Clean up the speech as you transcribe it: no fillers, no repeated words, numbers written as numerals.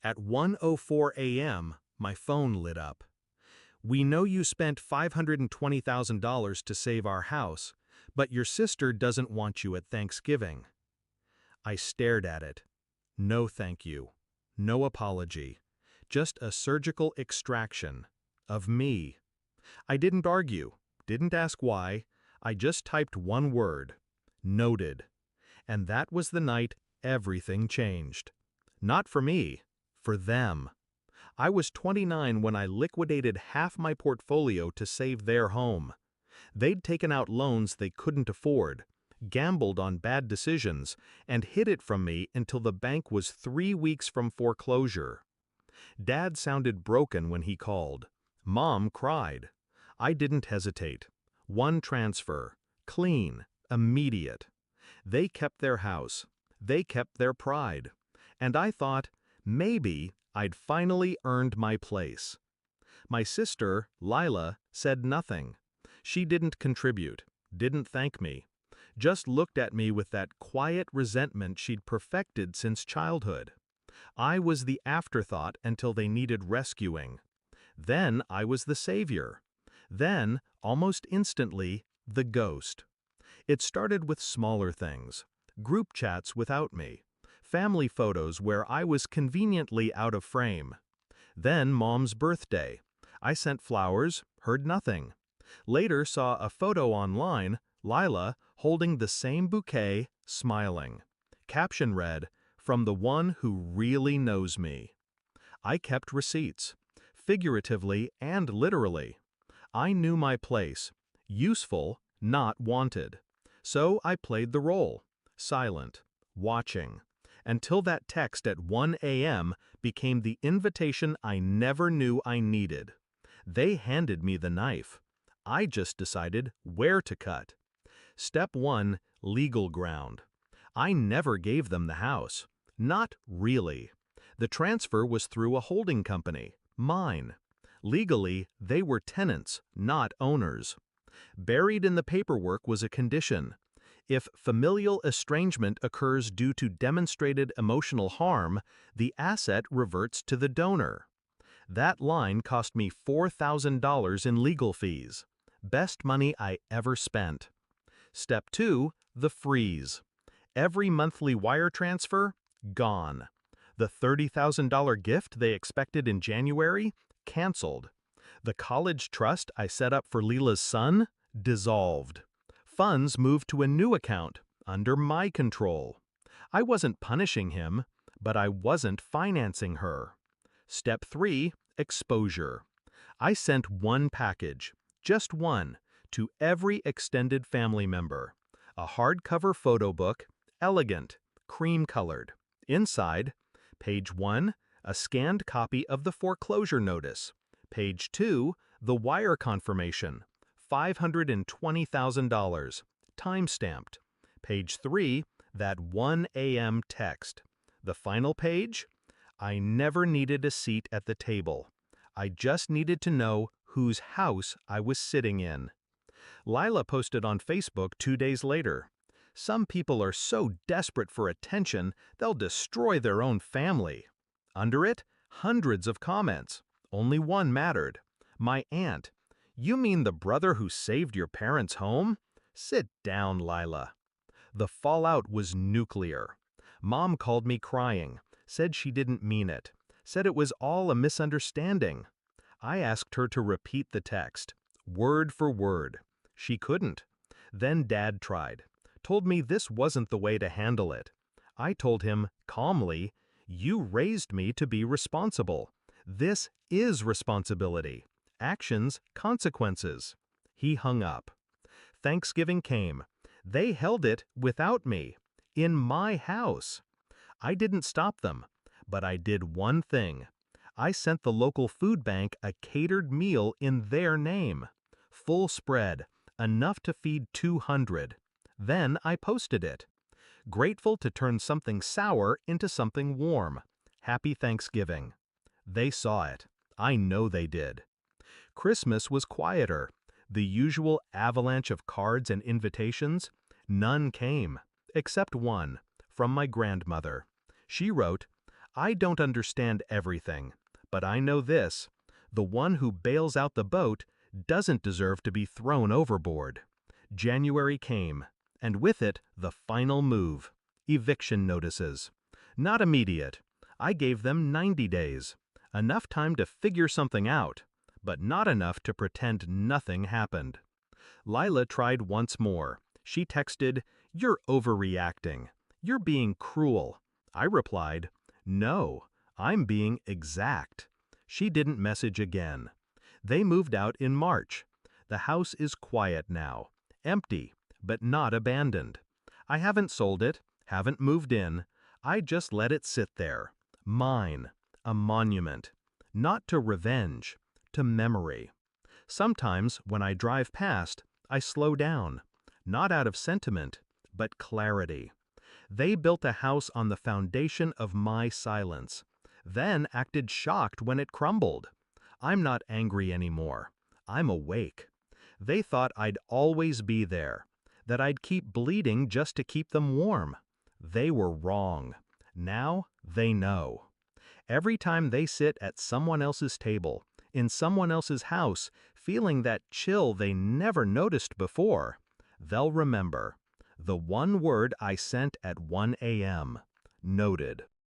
At 1:04 a.m., my phone lit up. "We know you spent $520,000 to save our house, but your sister doesn't want you at Thanksgiving." I stared at it. No thank you. No apology. Just a surgical extraction. Of me. I didn't argue. Didn't ask why. I just typed one word. Noted. And that was the night everything changed. Not for me. For them. I was 29 when I liquidated half my portfolio to save their home. They'd taken out loans they couldn't afford, gambled on bad decisions, and hid it from me until the bank was 3 weeks from foreclosure. Dad sounded broken when he called. Mom cried. I didn't hesitate. One transfer. Clean. Immediate. They kept their house. They kept their pride. And I thought, maybe I'd finally earned my place. My sister, Lila, said nothing. She didn't contribute, didn't thank me, just looked at me with that quiet resentment she'd perfected since childhood. I was the afterthought until they needed rescuing. Then I was the savior. Then, almost instantly, the ghost. It started with smaller things. Group chats without me. Family photos where I was conveniently out of frame. Then Mom's birthday. I sent flowers, heard nothing. Later saw a photo online, Lila holding the same bouquet, smiling. Caption read, "From the one who really knows me." I kept receipts, figuratively and literally. I knew my place, useful, not wanted. So I played the role, silent, watching, until that text at 1 a.m. became the invitation I never knew I needed. They handed me the knife. I just decided where to cut. Step 1, legal ground. I never gave them the house. Not really. The transfer was through a holding company, mine. Legally, they were tenants, not owners. Buried in the paperwork was a condition. If familial estrangement occurs due to demonstrated emotional harm, the asset reverts to the donor. That line cost me $4,000 in legal fees. Best money I ever spent. Step 2, the freeze. Every monthly wire transfer, gone. The $30,000 gift they expected in January, canceled. The college trust I set up for Lila's son, dissolved. Funds moved to a new account, under my control. I wasn't punishing him, but I wasn't financing her. Step 3, exposure. I sent one package, just one, to every extended family member. A hardcover photo book, elegant, cream-colored. Inside, page 1, a scanned copy of the foreclosure notice. Page 2, the wire confirmation, $520,000, time-stamped. Page 3, that 1 a.m. text. The final page? I never needed a seat at the table. I just needed to know whose house I was sitting in. Lila posted on Facebook 2 days later. Some people are so desperate for attention, they'll destroy their own family. Under it, hundreds of comments. Only one mattered. My aunt. You mean the brother who saved your parents' home? Sit down, Lila. The fallout was nuclear. Mom called me crying, said she didn't mean it, said it was all a misunderstanding. I asked her to repeat the text, word for word. She couldn't. Then Dad tried, told me this wasn't the way to handle it. I told him, calmly, you raised me to be responsible. This is responsibility. Actions, consequences. He hung up. Thanksgiving came. They held it without me, in my house. I didn't stop them, but I did one thing. I sent the local food bank a catered meal in their name. Full spread, enough to feed 200. Then I posted it. Grateful to turn something sour into something warm. Happy Thanksgiving. They saw it. I know they did. Christmas was quieter. The usual avalanche of cards and invitations, none came, except one, from my grandmother. She wrote, I don't understand everything, but I know this: the one who bails out the boat doesn't deserve to be thrown overboard. January came, and with it the final move: eviction notices. Not immediate. I gave them 90 days. Enough time to figure something out, but not enough to pretend nothing happened. Lila tried once more. She texted, "You're overreacting. You're being cruel." I replied, "No, I'm being exact." She didn't message again. They moved out in March. The house is quiet now, empty, but not abandoned. I haven't sold it, haven't moved in. I just let it sit there. Mine, a monument. Not to revenge, to memory. Sometimes when I drive past, I slow down. Not out of sentiment, but clarity. They built a house on the foundation of my silence, then acted shocked when it crumbled. I'm not angry anymore. I'm awake. They thought I'd always be there, that I'd keep bleeding just to keep them warm. They were wrong. Now they know. Every time they sit at someone else's table, in someone else's house, feeling that chill they never noticed before, they'll remember the one word I sent at 1 a.m. Noted.